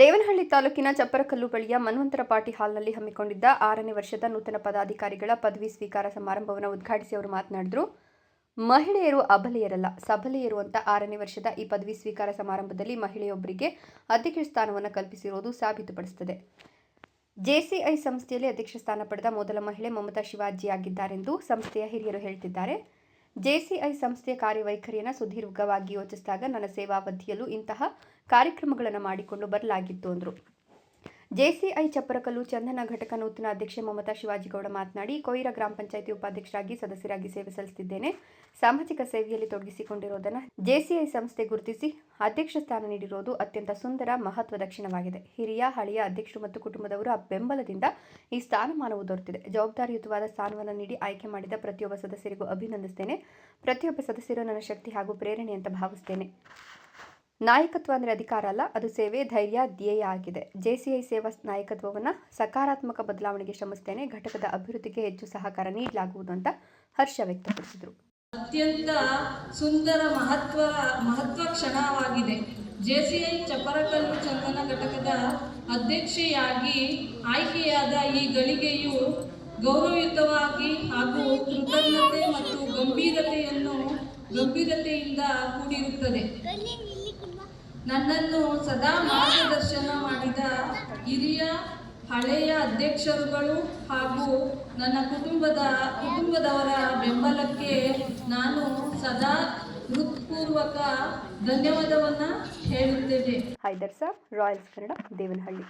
ದೇವನಹಳ್ಳಿ ತಾಲೂಕಿನ ಚಪ್ಪರಕಲ್ಲು ಬಳಿಯ ಮನ್ವಂತರ ಪಾರ್ಟಿ ಹಾಲ್ನಲ್ಲಿ ಹಮ್ಮಿಕೊಂಡಿದ್ದ 6ನೇ ವರ್ಷದ ನೂತನ ಪದಾಧಿಕಾರಿಗಳ ಪದವಿ ಸ್ವೀಕಾರ ಸಮಾರಂಭವನ್ನು ಉದ್ಘಾಟಿಸಿ ಅವರು ಮಾತನಾಡಿದರು. ಮಹಿಳೆಯರು ಅಬಲೆಯರಲ್ಲ, ಸಬಲೆಯರು ಅಂತ 6ನೇ ವರ್ಷದ ಈ ಪದವಿ ಸ್ವೀಕಾರ ಸಮಾರಂಭದಲ್ಲಿ ಮಹಿಳೆಯೊಬ್ಬರಿಗೆ ಅಧ್ಯಕ್ಷ ಸ್ಥಾನವನ್ನು ಕಲ್ಪಿಸಿರುವುದು ಸಾಬೀತುಪಡಿಸುತ್ತದೆ. ಜೆಸಿಐ ಸಂಸ್ಥೆಯಲ್ಲಿ ಅಧ್ಯಕ್ಷ ಸ್ಥಾನ ಪಡೆದ ಮೊದಲ ಮಹಿಳೆ ಮಮತಾ ಶಿವಾಜಿಯಾಗಿದ್ದಾರೆಂದು ಸಂಸ್ಥೆಯ ಹಿರಿಯರು ಹೇಳುತ್ತಿದ್ದಾರೆ. ಜೆಸಿಐ ಸಂಸ್ಥೆಯ ಕಾರ್ಯವೈಖರಿಯನ್ನು ಸುದೀರ್ಘವಾಗಿ ಯೋಚಿಸಿದಾಗ ನನ್ನ ಸೇವಾವಧಿಯಲ್ಲೂ ಇಂತಹ ಕಾರ್ಯಕ್ರಮಗಳನ್ನು ಮಾಡಿಕೊಂಡು ಬರಲಾಗಿತ್ತು ಎಂದರು. ಜೆಸಿಐ ಚಪ್ಪರಕಲ್ಲು ಚಂದನ ಘಟಕ ನೂತನ ಅಧ್ಯಕ್ಷೆ ಮಮತಾ ಶಿವಾಜಿಗೌಡ ಮಾತನಾಡಿ, ಕೊಯ್ರಾ ಗ್ರಾಮ ಪಂಚಾಯಿತಿ ಉಪಾಧ್ಯಕ್ಷರಾಗಿ ಸದಸ್ಯರಾಗಿ ಸೇವೆ ಸಲ್ಲಿಸುತ್ತಿದ್ದೇನೆ. ಸಾಮಾಜಿಕ ಸೇವೆಯಲ್ಲಿ ತೊಡಗಿಸಿಕೊಂಡಿರುವುದನ್ನು ಜೆಸಿಐ ಸಂಸ್ಥೆ ಗುರುತಿಸಿ ಅಧ್ಯಕ್ಷ ಸ್ಥಾನ ನೀಡಿರುವುದು ಅತ್ಯಂತ ಸುಂದರ ಮಹತ್ವದ ಕ್ಷಣವಾಗಿದೆ. ಹಿರಿಯ ಹಳೆಯ ಅಧ್ಯಕ್ಷರು ಮತ್ತು ಕುಟುಂಬದವರ ಬೆಂಬಲದಿಂದ ಈ ಸ್ಥಾನಮಾನವು ದೊರೆತಿದೆ. ಜವಾಬ್ದಾರಿಯುತವಾದ ಸ್ಥಾನವನ್ನು ನೀಡಿ ಆಯ್ಕೆ ಮಾಡಿದ ಪ್ರತಿಯೊಬ್ಬ ಸದಸ್ಯರಿಗೂ ಅಭಿನಂದಿಸುತ್ತೇನೆ. ಪ್ರತಿಯೊಬ್ಬ ಸದಸ್ಯರು ನನ್ನ ಶಕ್ತಿ ಹಾಗೂ ಪ್ರೇರಣೆ ಅಂತ ಭಾವಿಸುತ್ತೇನೆ. ನಾಯಕತ್ವ ಅಂದರೆ ಅಧಿಕಾರ ಅಲ್ಲ, ಅದು ಸೇವೆ, ಧೈರ್ಯ, ಧ್ಯೇಯ ಆಗಿದೆ. ಜೆಸಿಐ ಸೇವಾ ನಾಯಕತ್ವವನ್ನು ಸಕಾರಾತ್ಮಕ ಬದಲಾವಣೆಗೆ ಶ್ರಮಿಸುತ್ತೇನೆ. ಘಟಕದ ಅಭಿವೃದ್ಧಿಗೆ ಹೆಚ್ಚು ಸಹಕಾರ ನೀಡಲಾಗುವುದು ಅಂತ ಹರ್ಷ ವ್ಯಕ್ತಪಡಿಸಿದರು. ಅತ್ಯಂತ ಸುಂದರ ಮಹತ್ವ ಕ್ಷಣವಾಗಿದೆ. ಜೆಸಿಐ ಚಪ್ಪರಕಲ್ಲು ಚಂದನ ಘಟಕದ ಅಧ್ಯಕ್ಷೆಯಾಗಿ ಆಯ್ಕೆಯಾದ ಈ ಗಳಿಗೆಯು ಗೌರವಯುತವಾಗಿ ಹಾಗೂ ಕೃತಜ್ಞತೆ ಮತ್ತು ಗಂಭೀರತೆಯಿಂದ ಕೂಡಿರುತ್ತದೆ. ನನ್ನನ್ನು ಸದಾ ಮಾರ್ಗದರ್ಶನ ಮಾಡಿದ ಹಿರಿಯ ಹಳೆಯ ಅಧ್ಯಕ್ಷರುಗಳು ಹಾಗೂ ನನ್ನ ಕುಟುಂಬದವರ ಬೆಂಬಲಕ್ಕೆ ನಾನು ಸದಾ ಹೃತ್ಪೂರ್ವಕ ಧನ್ಯವಾದವನ್ನು ಹೇಳುತ್ತೇನೆ. ಹೈದರ್ ಸಾಬ್, ರಾಯಲ್ಸ್ ಕನ್ನಡ, ದೇವನಹಳ್ಳಿ.